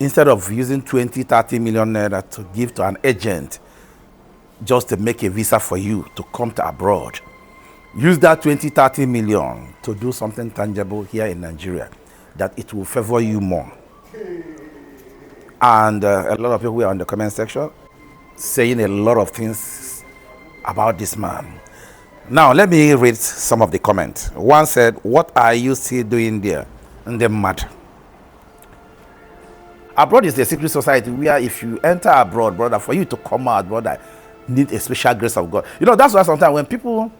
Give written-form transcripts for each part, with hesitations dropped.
instead of using 20, 30 million naira to give to an agent just to make a visa for you to come to abroad, use that 20, 30 million to do something tangible here in Nigeria, that it will favor you more. And a lot of people were on the comment section saying a lot of things about this man. Now, let me read some of the comments. One said, "What are you still doing there?" And they're mad. Abroad is a secret society where if you enter abroad, brother, for you to come out, brother, need a special grace of God. You know, that's why sometimes when people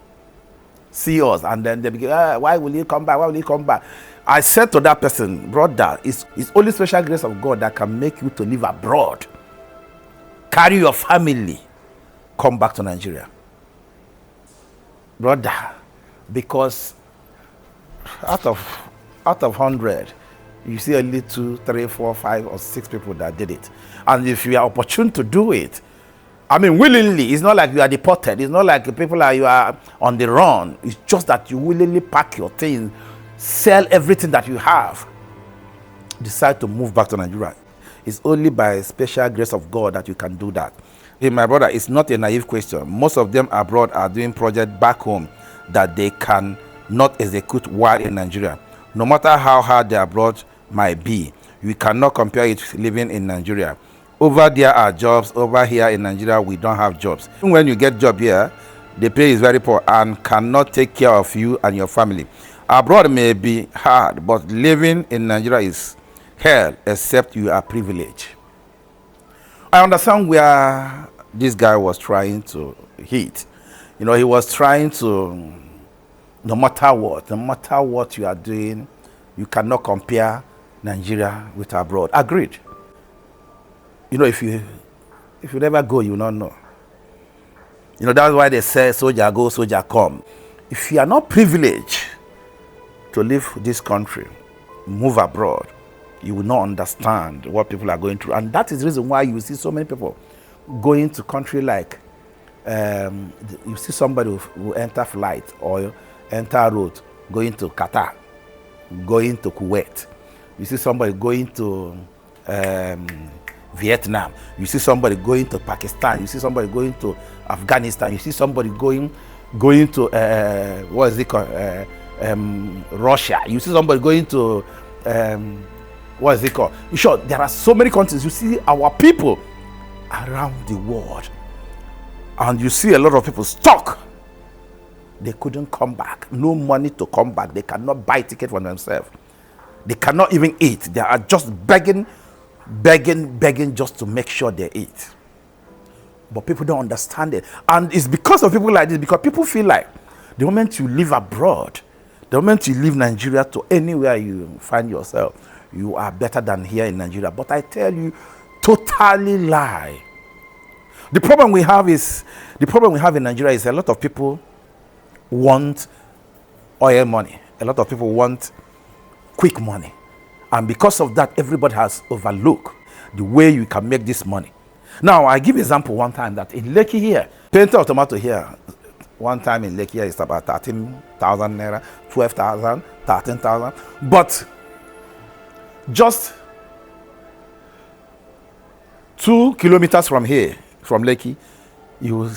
see us and then they begin, why will you come back? Why will you come back? I said to that person, brother, it's only special grace of God that can make you to live abroad. Carry your family, come back to Nigeria. Brother, because out of 100, you see only 2, 3, 4, 5, or 6 people that did it. And if you are opportune to do it, I mean, willingly, it's not like you are deported. It's not like you are on the run. It's just that you willingly pack your things, sell everything that you have, decide to move back to Nigeria. It's only by special grace of God that you can do that. Hey, my brother, it's not a naive question. Most of them abroad are doing projects back home that they can not execute while in Nigeria. No matter how hard the abroad might be, you cannot compare it to living in Nigeria. Over there are jobs. Over here in Nigeria, we don't have jobs. Even when you get job here, the pay is very poor and cannot take care of you and your family. Abroad may be hard, but living in Nigeria is hell, except you are privileged. I understand where this guy was trying to hit. You know, he was trying to, no matter what you are doing, you cannot compare Nigeria with abroad. Agreed. You know, if you never go, you will not know. You know, that's why they say soldier go, soldier come. If you are not privileged to leave this country, move abroad, you will not understand what people are going through. And that is the reason why you see so many people going to country like, you see somebody who enter flight or enter road going to Qatar, going to Kuwait. You see somebody going to Vietnam. You see somebody going to Pakistan. You see somebody going to Afghanistan. You see somebody going to what is it called? Russia. You see somebody going to what is it called? In short, there are so many countries. You see our people around the world, and you see a lot of people stuck. They couldn't come back. No money to come back. They cannot buy ticket for themselves. They cannot even eat. They are just begging just to make sure they eat. But people don't understand it. And it's because of people like this, because people feel like the moment you live abroad, the moment you leave Nigeria to anywhere you find yourself, you are better than here in Nigeria. But I tell you, totally lie. The problem we have in Nigeria is a lot of people want oil money. A lot of people want quick money. And because of that, everybody has overlooked the way you can make this money. Now, I give example one time that in Lekki here, painter of tomato here, one time in Lekki here is about 13,000 naira, 12,000, 13,000. But just 2 kilometers from here, from Lekki, you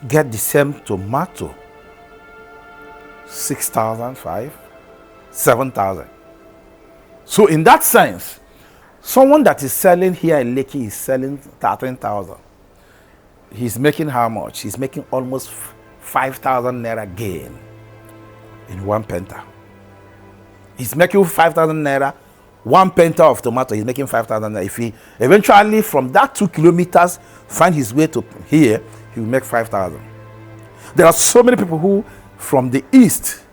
get the same tomato, 6,000, 5,000, 7,000. So in that sense, someone that is selling here in Lekki is selling 13,000. He's making how much? He's making almost 5,000 naira gain in one penta. He's making 5,000 naira. One penta of tomato, he's making 5,000 naira. If he eventually from that 2 kilometers find his way to here, he will make 5,000. There are so many people who from the east,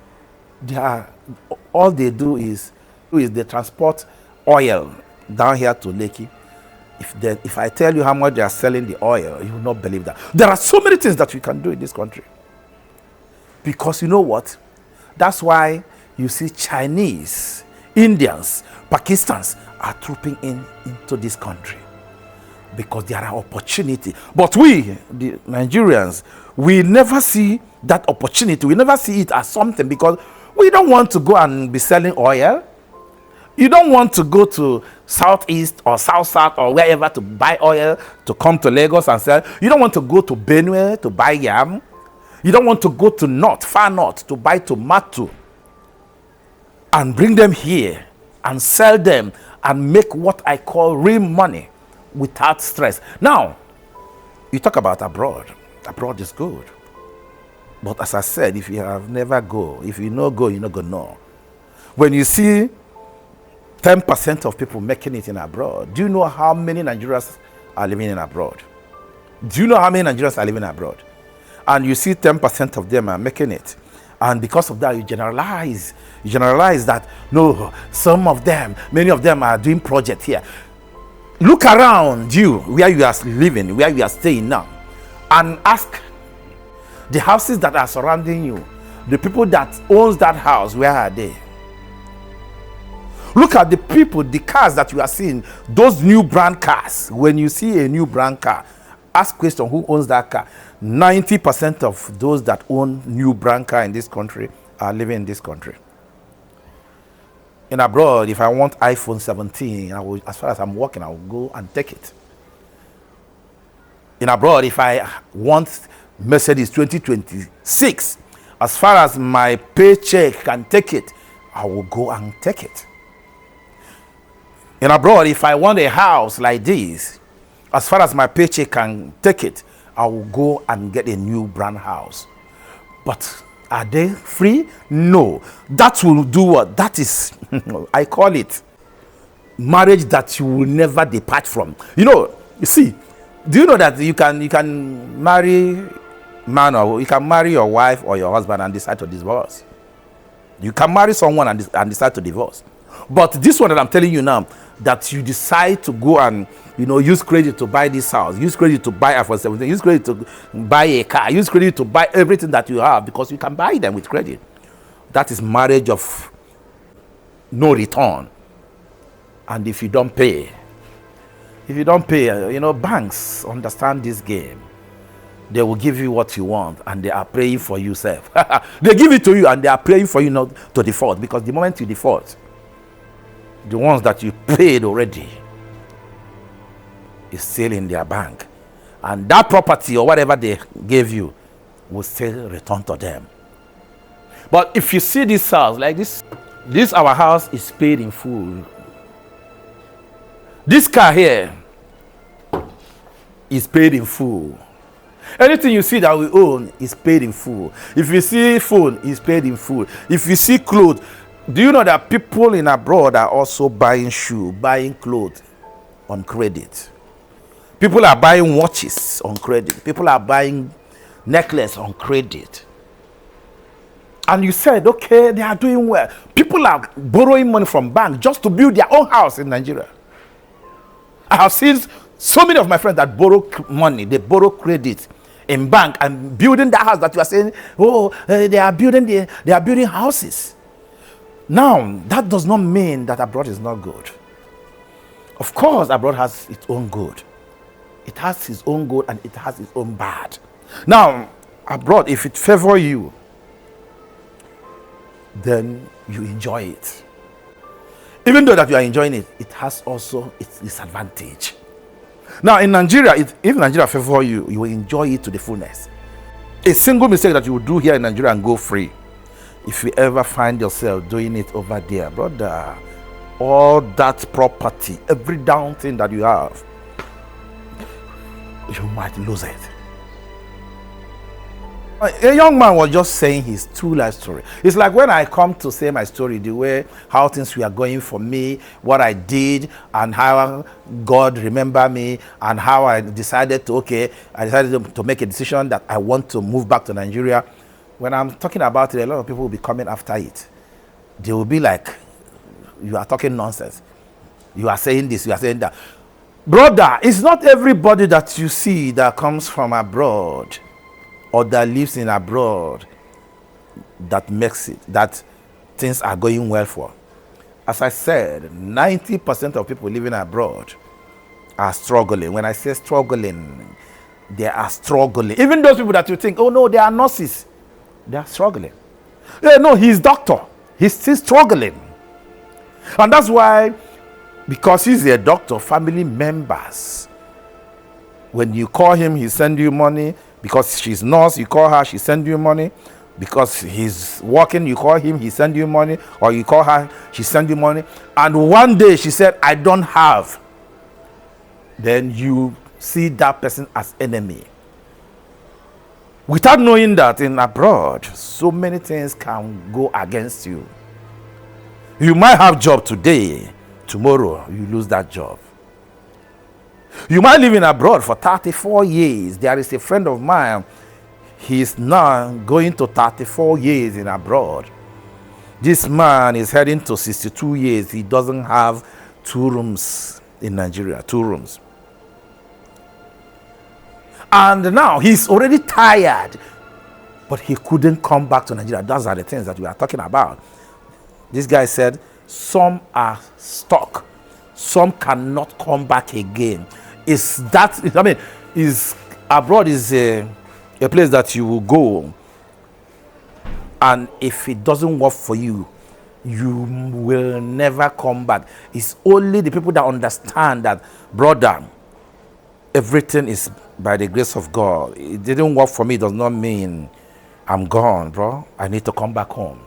all they do is they transport oil down here to Lekki. If I tell you how much they are selling the oil, you will not believe that. There are so many things that we can do in this country. Because you know what? That's why you see Chinese, Indians, Pakistans are trooping into this country. Because there are opportunity. But we, the Nigerians, we never see that opportunity. We never see it as something because we don't want to go and be selling oil. You don't want to go to southeast or south or wherever to buy oil to come to Lagos and sell. You don't want to go to Benue to buy yam. You don't want to go to north, far north, to buy tomato and bring them here and sell them and make what I call real money without stress. Now, you talk about abroad. Abroad is good. But as I said, if you have never go, if you no go, you no go know. When you see 10% of people making it in abroad, do you know how many Nigerians are living in abroad? Do you know how many Nigerians are living abroad? And you see 10% of them are making it. And because of that, you generalize. You generalize that, no, some of them, many of them are doing projects here. Look around you, where you are living, where you are staying now, and ask the houses that are surrounding you, the people that owns that house, where are they? Look at the people, the cars that you are seeing, those new brand cars. When you see a new brand car, ask question, who owns that car? 90% of those that own new brand car in this country are living in this country. In abroad, if I want iPhone 17, I will, as far as I'm working, I will go and take it. In abroad, if I want Mercedes 2026, as far as my paycheck can take it, I will go and take it. In abroad, if I want a house like this, as far as my paycheck can take it, I will go and get a new brand house. But are they free? No. That will do what? That is, I call it marriage that you will never depart from. You see, do you know that you can marry man, or you can marry your wife or your husband and decide to divorce? You can marry someone and decide to divorce. But this one that I'm telling you now, that you decide to go and use credit to buy this house, use credit to buy iPhone 17, use credit to buy a car, use credit to buy everything that you have, because you can buy them with credit. That is marriage of no return. And if you don't pay, banks understand this game. They will give you what you want, and they are praying for you, self. They give it to you, and they are praying for you not to default, because the moment you default, the ones that you paid already is still in their bank, and that property or whatever they gave you will still return to them. But if you see this house like this our house is paid in full. This car here is paid in full. Anything you see that we own is paid in full. If you see phone, it's paid in full. If you see clothes, do you know that people in abroad are also buying shoes, buying clothes on credit? People are buying watches on credit. People are buying necklace on credit. And you said, okay, they are doing well. People are borrowing money from banks just to build their own house in Nigeria. I have seen so many of my friends that borrow money, they borrow credit in bank and building that house that you are saying, they are building houses. Now, that does not mean that abroad is not good. Of course, abroad has its own good. It has its own good and it has its own bad. Now, abroad, if it favors you, then you enjoy it. Even though that you are enjoying it, it has also its disadvantage. Now, in Nigeria, if Nigeria favors you, you will enjoy it to the fullness. A single mistake that you will do here in Nigeria and go free, if you ever find yourself doing it over there, brother, all that property, every down thing that you have, you might lose it. A young man was just saying his true life story. It's like when I come to say my story, the way how things were going for me, what I did, and how God remembered me, and how I decided to make a decision that I want to move back to Nigeria. When I'm talking about it, a lot of people will be coming after it. They will be like, you are talking nonsense. You are saying this, you are saying that. Brother, it's not everybody that you see that comes from abroad or that lives in abroad that makes it, that things are going well for. As I said, 90% of people living abroad are struggling. When I say struggling, they are struggling. Even those people that you think, oh no, they are nurses, they are struggling. No, he's doctor, he's still struggling. And that's why, because he's a doctor, family members, when you call him, he send you money. Because she's nurse, you call her, she send you money. Because he's working, you call him, he send you money. Or you call her, she send you money. And one day she said, I don't have. Then you see that person as enemy. Without knowing that in abroad, so many things can go against you. You might have job today, tomorrow you lose that job. You might live in abroad for 34 years. There is a friend of mine, he's now going to 34 years in abroad. This man is heading to 62 years. He doesn't have 2 rooms in Nigeria, 2 rooms. And now he's already tired, but he couldn't come back to Nigeria. Those are the things that we are talking about. This guy said, some are stuck. Some cannot come back again. Is that, I mean, is abroad is a place that you will go, and if it doesn't work for you, you will never come back. It's only the people that understand that, brother, everything is by the grace of God. It didn't work for me, does not mean I'm gone, bro. I need to come back home.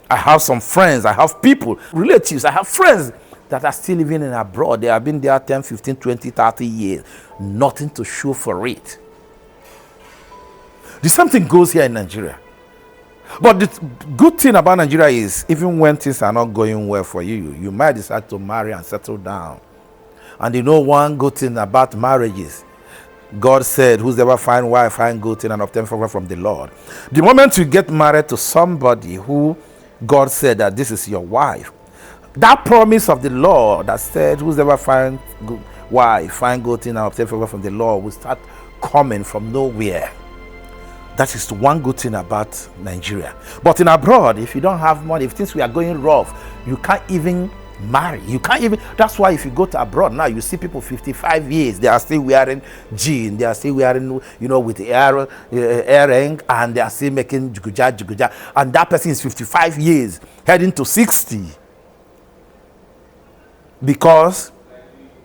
I have some friends, I have people, relatives, I have friends that are still living in abroad. They have been there 10, 15, 20, 30 years. Nothing to show for it. The same thing goes here in Nigeria. But the good thing about Nigeria is, even when things are not going well for you, you might decide to marry and settle down. And you know one good thing about marriages, God said, whosoever find wife, find good thing and obtain favor from the Lord. The moment you get married to somebody who God said that this is your wife, that promise of the Lord that said, whosoever find good wife, find good thing and obtain favor from the Lord, will start coming from nowhere. That is one good thing about Nigeria. But in abroad, if you don't have money, if things are going rough, you can't even marry. You can't even. That's why if you go to abroad now, you see people 55 years, they are still wearing jeans, they are still wearing, with earring, and they are still making juguja. And that person is 55 years, heading to 60. Because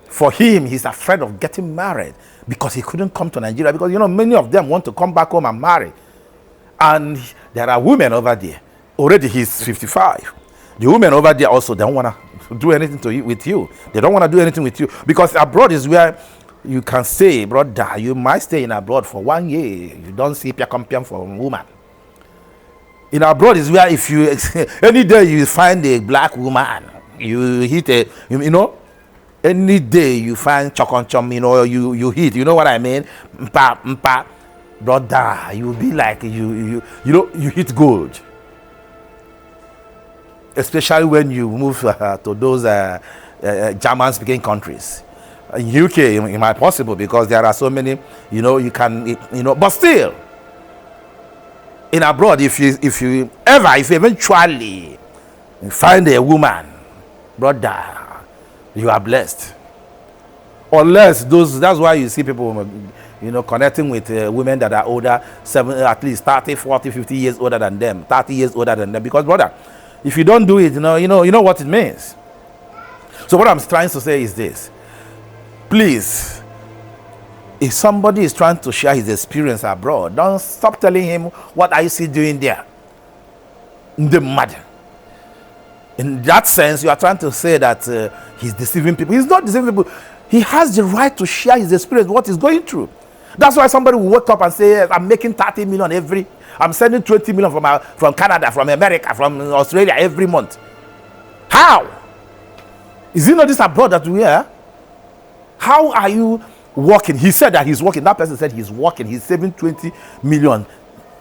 for him, he's afraid of getting married because he couldn't come to Nigeria, because many of them want to come back home and marry. And there are women over there. Already he's 55. The women over there also don't want to do anything with you. They don't want to do anything with you, because abroad is where you can say, brother, you might stay in abroad for 1 year. You don't see piakompiam for a woman. In abroad is where if you any day you find a black woman, you hit any day you find chokonchom, you hit, you know what I mean? Mpa, brother, you'll be like you hit gold. Especially when you move to those German-speaking countries. In UK, it might be possible because there are so many, you can, but still, in abroad, if you eventually find a woman, brother, you are blessed. Unless that's why you see people, connecting with women that are older, at least 30, 40, 50 years older than them, 30 years older than them. Because, brother, if you don't do it, you know what it means. So what I'm trying to say is this. Please, if somebody is trying to share his experience abroad, don't stop telling him, what are you still doing there? The mad. In that sense, you are trying to say that he's deceiving people. He's not deceiving people. He has the right to share his experience, what he's going through. That's why somebody will wake up and say, yes, I'm making 30 million I'm sending 20 million from Canada, from America, from Australia every month. How? Is it not this abroad that we are? How are you working? He said that he's working. That person said he's working. He's saving 20 million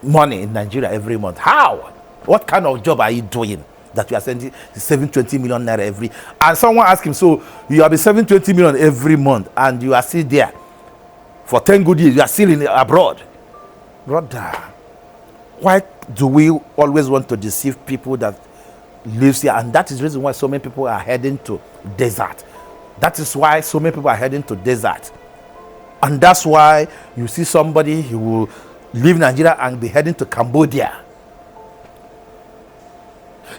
money in Nigeria every month. How? What kind of job are you doing that you are saving 20 million naira every? And someone asked him, so you have been saving 20 million every month and you are still there for 10 good years. You are still abroad. Brother, why do we always want to deceive people that live here? And that is the reason why so many people are heading to desert. That is why so many people are heading to desert. And that's why you see somebody who will leave Nigeria and be heading to Cambodia.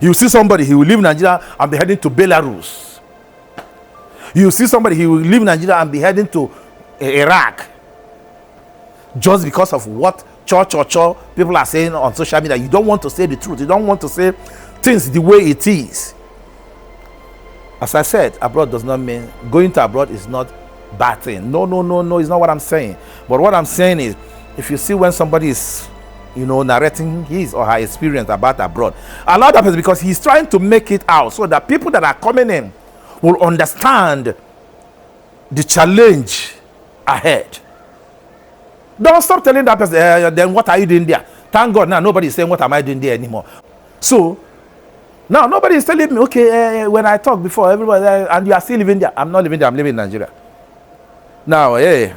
You see somebody, he will leave Nigeria and be heading to Belarus. You see somebody, he will leave Nigeria and be heading to Iraq. Just because of what people are saying on social media. You don't want to say the truth. You don't want to say things the way it is. As I said, abroad does not mean going to abroad is not bad thing. No, it's not what I'm saying. But what I'm saying is, if you see when somebody is, narrating his or her experience about abroad, allow that person, because he's trying to make it out so that people that are coming in will understand the challenge ahead. Don't stop telling that person, then what are you doing there? Thank God now nobody is saying what am I doing there anymore. So now nobody is telling me, okay, when I talked before, everybody, and you are still living there. I'm not living there, I'm living in Nigeria. Now, anyway,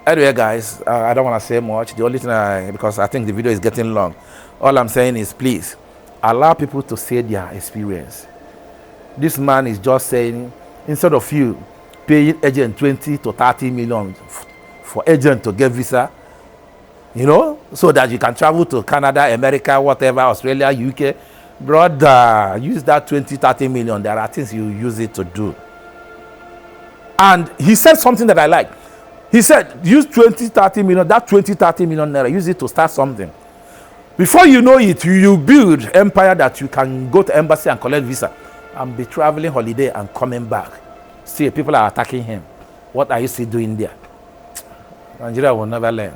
guys, I don't want to say much. The only thing, because I think the video is getting long, all I'm saying is, please, allow people to say their experience. This man is just saying, instead of you paying agent 20 to 30 million for agent to get visa, so that you can travel to Canada, America, whatever, Australia, UK, brother, use that 20, 30 million. There are things you use it to do. And he said something that I like. He said, use 20, 30 million, that 20, 30 million naira, use it to start something. Before you know it, you build empire that you can go to embassy and collect visa and be traveling holiday and coming back. Still, people are attacking him. What are you still doing there? Nigeria will never learn.